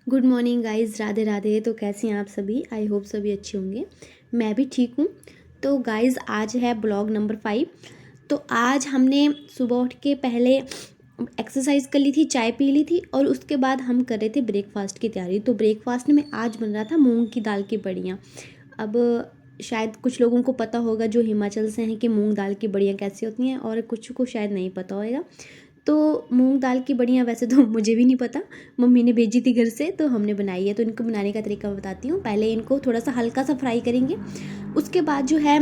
Good morning guys, Radhe Radhe. तो कैसे हैं आप सभी? आई होप सभी अच्छे होंगे। मैं भी ठीक हूँ। तो गाइज़ आज है ब्लॉग नंबर 5। तो आज हमने सुबह उठ के पहले एक्सरसाइज कर ली थी, चाय पी ली थी और उसके बाद हम कर रहे थे ब्रेकफास्ट की तैयारी। तो ब्रेकफास्ट में आज बन रहा था मूंग की दाल की बड़ियाँ। अब शायद कुछ लोगों को पता होगा जो हिमाचल से हैं कि मूंग दाल की बड़ियाँ कैसी होती हैं, और कुछ को शायद नहीं पता होगा। तो मूंग दाल की बड़ियाँ वैसे तो मुझे भी नहीं पता, मम्मी ने भेजी थी घर से तो हमने बनाई है। तो इनको बनाने का तरीका मैं बताती हूँ। पहले इनको थोड़ा सा हल्का सा फ्राई करेंगे, उसके बाद जो है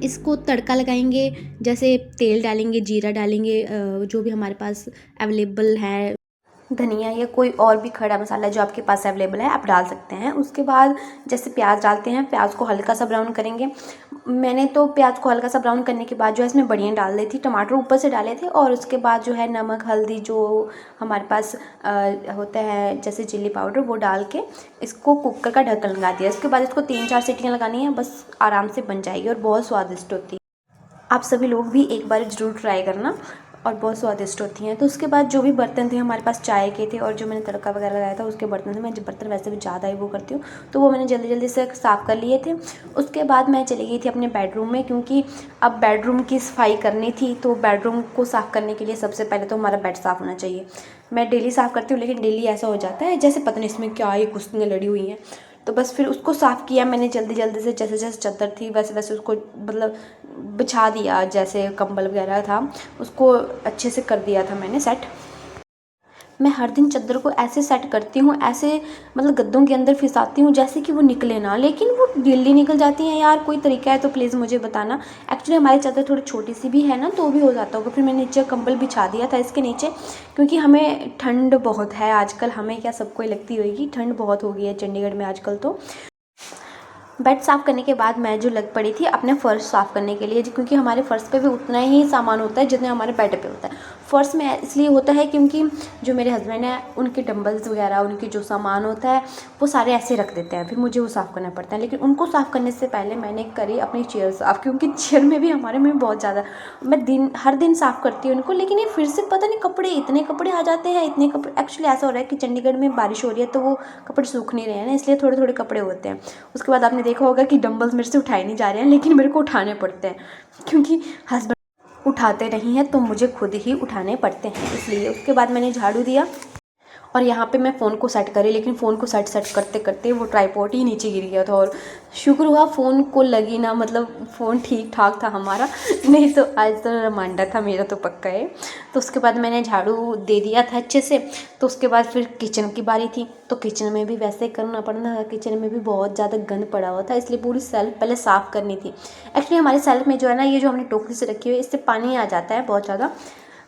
इसको तड़का लगाएंगे। जैसे तेल डालेंगे, जीरा डालेंगे, जो भी हमारे पास अवेलेबल है, धनिया या कोई और भी खड़ा मसाला जो आपके पास अवेलेबल है आप डाल सकते हैं। उसके बाद जैसे प्याज डालते हैं, प्याज को हल्का सा ब्राउन करेंगे। मैंने तो प्याज को हल्का सा ब्राउन करने के बाद जो है इसमें बड़ियाँ डाल दी थी, टमाटर ऊपर से डाले थे, और उसके बाद जो है नमक हल्दी जो हमारे पास होता है जैसे चिल्ली पाउडर वो डाल के इसको कुकर का ढक्कन लगा दिया। इसके बाद इसको 3-4 सीटियाँ लगानी है, बस आराम से बन जाएगी और बहुत स्वादिष्ट होती है। आप सभी लोग भी एक बार ज़रूर ट्राई करना, और बहुत स्वादिष्ट होती हैं। तो उसके बाद जो भी बर्तन थे हमारे पास चाय के थे और जो मैंने तड़का वगैरह लगाया था उसके बर्तन थे। मैं जब बर्तन वैसे भी ज़्यादा ही वो करती हूँ, तो वो मैंने जल्दी जल्दी से साफ़ कर लिए थे। उसके बाद मैं चली गई थी अपने बेडरूम में, क्योंकि अब बेडरूम की सफाई करनी थी। तो बेडरूम को साफ़ करने के लिए सबसे पहले तो हमारा बेड साफ़ होना चाहिए। मैं डेली साफ़ करती हूँ, लेकिन डेली ऐसा हो जाता है जैसे पता नहीं इसमें क्या ही कुश्तियाँ लड़ी हुई हैं। तो बस फिर उसको साफ़ किया मैंने जल्दी जल्दी से, जैसे जैसे चादर थी वैसे वैसे उसको मतलब बिछा दिया, जैसे कंबल वगैरह था उसको अच्छे से कर दिया था मैंने सेट। मैं हर दिन चादर को ऐसे सेट करती हूँ, ऐसे मतलब गद्दों के अंदर फिसाती हूँ जैसे कि वो निकले ना, लेकिन वो जल्दी निकल जाती हैं। यार कोई तरीका है तो प्लीज़ मुझे बताना। एक्चुअली हमारी चादर थोड़ी छोटी सी भी है ना, तो भी हो जाता होगा। फिर मैंने नीचे कंबल बिछा दिया था इसके नीचे, क्योंकि हमें ठंड बहुत है आजकल। हमें क्या, सबको ही लगती होगी, ठंड बहुत हो गई है चंडीगढ़ में आजकल। तो बेड साफ़ करने के बाद मैं जो लग पड़ी थी अपने फ़र्श साफ़ करने के लिए, क्योंकि हमारे फ़र्श पे भी उतना ही सामान होता है जितना हमारे बेड पे होता है। फ़र्श में इसलिए होता है क्योंकि जो मेरे हस्बैंड हैं उनके डंबल्स वगैरह, उनके जो सामान होता है वो सारे ऐसे रख देते हैं, फिर मुझे वो साफ़ करना पड़ता है। लेकिन उनको साफ़ करने से पहले मैंने करी अपनी चेयर साफ़, क्योंकि चेयर में भी हमारे में बहुत ज़्यादा, मैं हर दिन साफ़ करती हूँ उनको, लेकिन ये फिर से पता नहीं कपड़े, इतने कपड़े आ जाते हैं, इतने कपड़े। एक्चुअली ऐसा हो रहा है कि चंडीगढ़ में बारिश हो रही है तो वो कपड़े सूख नहीं रहे हैं ना, इसलिए थोड़े थोड़े कपड़े होते हैं। उसके बाद आपने देखा होगा कि डंबल्स मेरे से उठाए नहीं जा रहे हैं, लेकिन मेरे को उठाने पड़ते हैं, क्योंकि हस्बैंड उठाते नहीं हैं तो मुझे खुद ही उठाने पड़ते हैं, इसलिए। उसके बाद मैंने झाड़ू दिया और यहाँ पे मैं फ़ोन को सेट करी, लेकिन फ़ोन को सेट करते करते वो ट्राईपॉड ही नीचे गिर गया था, और शुक्र हुआ फ़ोन को लगी ना, मतलब फ़ोन ठीक ठाक था हमारा, नहीं तो आज तो रिमाइंडर था मेरा तो पक्का है। तो उसके बाद मैंने झाड़ू दे दिया था अच्छे से। तो उसके बाद फिर किचन की बारी थी, तो किचन में भी वैसे करना पड़ना था। किचन में भी बहुत ज़्यादा गंद पड़ा हुआ था, इसलिए पूरी सेल्फ पहले साफ़ करनी थी। एक्चुअली हमारे सेल्फ में जो है ना, ये जो हमने टोकरी से रखी हुई है इससे पानी आ जाता है बहुत ज़्यादा,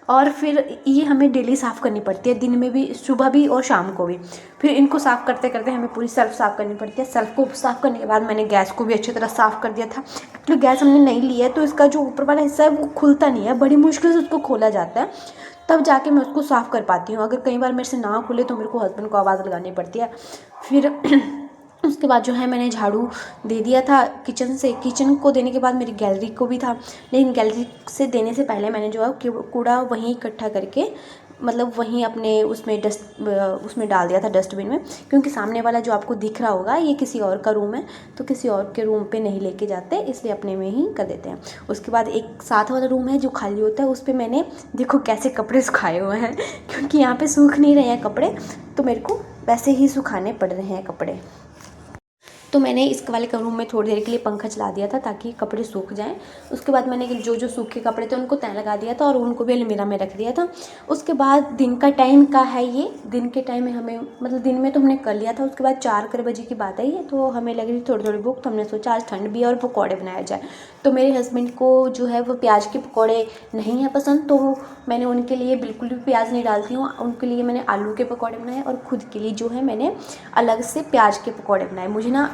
और फिर ये हमें डेली साफ़ करनी पड़ती है, दिन में भी, सुबह भी और शाम को भी। फिर इनको साफ़ करते करते हमें पूरी सेल्फ साफ़ करनी पड़ती है। सेल्फ को साफ़ करने के बाद मैंने गैस को भी अच्छी तरह साफ़ कर दिया था। एक्चुअली गैस हमने नहीं ली है तो इसका जो ऊपर वाला हिस्सा है वो खुलता नहीं है, बड़ी मुश्किल से उसको खोला जाता है, तब जाके मैं उसको साफ़ कर पाती हूँ। अगर कई बार मेरे से ना खुले तो मेरे को हस्बैंड को आवाज़ लगानी पड़ती है। फिर उसके बाद जो है मैंने झाड़ू दे दिया था किचन से। किचन को देने के बाद मेरी गैलरी को भी था, लेकिन गैलरी से देने से पहले मैंने जो है कूड़ा वहीं इकट्ठा करके, मतलब वहीं अपने उसमें डाल दिया था डस्टबिन में, क्योंकि सामने वाला जो आपको दिख रहा होगा ये किसी और का रूम है, तो किसी और के रूम पे नहीं लेके जाते, इसलिए अपने में ही कर देते हैं। उसके बाद एक साथ वाला रूम है जो खाली होता है, उस पर मैंने देखो कैसे कपड़े सुखाए हुए हैं, क्योंकि यहाँ पे सूख नहीं रहे हैं कपड़े, तो मेरे को वैसे ही सुखाने पड़ रहे हैं कपड़े। तो मैंने इस वाले रूम में थोड़ी देर के लिए पंखा चला दिया था ताकि कपड़े सूख जाएं। उसके बाद मैंने जो जो सूखे कपड़े थे उनको तय लगा दिया था और उनको भी अलमीरा में रख दिया था। उसके बाद दिन का टाइम का है ये, दिन के टाइम में हमें, मतलब दिन में तो हमने कर लिया था। उसके बाद 4 बजे की बात आई है, तो हमें लग रही थोड़ी थोड़ी भूख, तो हमने सोचा आज ठंड भी है और पकौड़े बनाया जाए। तो मेरे हस्बैंड को जो है वो प्याज के पकौड़े नहीं है पसंद, तो मैंने उनके लिए बिल्कुल भी प्याज नहीं डालती हूँ। उनके लिए मैंने आलू के पकौड़े बनाए और खुद के लिए जो है मैंने अलग से प्याज के पकौड़े बनाए।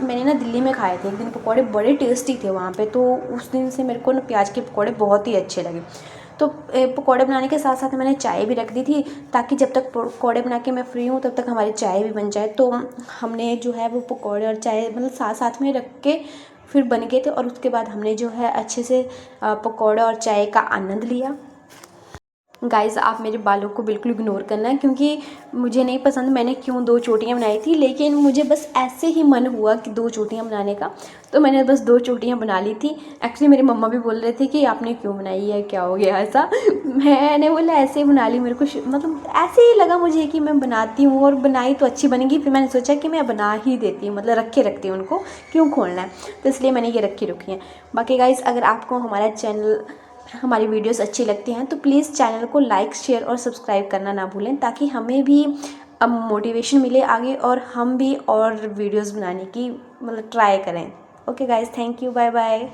मैंने ना दिल्ली में खाए थे एक दिन पकौड़े, बड़े टेस्टी थे वहाँ पे, तो उस दिन से मेरे को ना प्याज के पकौड़े बहुत ही अच्छे लगे। तो पकौड़े बनाने के साथ साथ मैंने चाय भी रख दी थी, ताकि जब तक पकौड़े बना के मैं फ्री हूँ तब तक हमारी चाय भी बन जाए। तो हमने जो है वो पकौड़े और चाय मतलब साथ साथ में रख के फिर बन गए थे, और उसके बाद हमने जो है अच्छे से पकौड़े और चाय का आनंद लिया। गाइज़ आप मेरे बालों को बिल्कुल इग्नोर करना है, क्योंकि मुझे नहीं पसंद मैंने क्यों 2 चोटियाँ बनाई थी, लेकिन मुझे बस ऐसे ही मन हुआ कि 2 चोटियाँ बनाने का, तो मैंने बस 2 चोटियाँ बना ली थी। एक्चुअली मेरी मम्मा भी बोल रहे थे कि आपने क्यों बनाई है, क्या हो गया ऐसा। मैंने बोला ऐसे ही बना ली, मेरे को मतलब ऐसे ही लगा मुझे कि मैं बनाती हूँ और बनाई तो अच्छी बनेगी। फिर मैंने सोचा कि मैं बना ही देती हूँ, मतलब रखे रखती हूँ उनको, क्यों खोलना है, तो इसलिए मैंने ये रखी है। बाकी गाइज़ अगर आपको हमारा चैनल, हमारी वीडियोस अच्छी लगती हैं तो प्लीज़ चैनल को लाइक, शेयर और सब्सक्राइब करना ना भूलें, ताकि हमें भी अब मोटिवेशन मिले आगे और हम भी और वीडियोस बनाने की मतलब ट्राई करें। Okay guys, thank you, bye bye.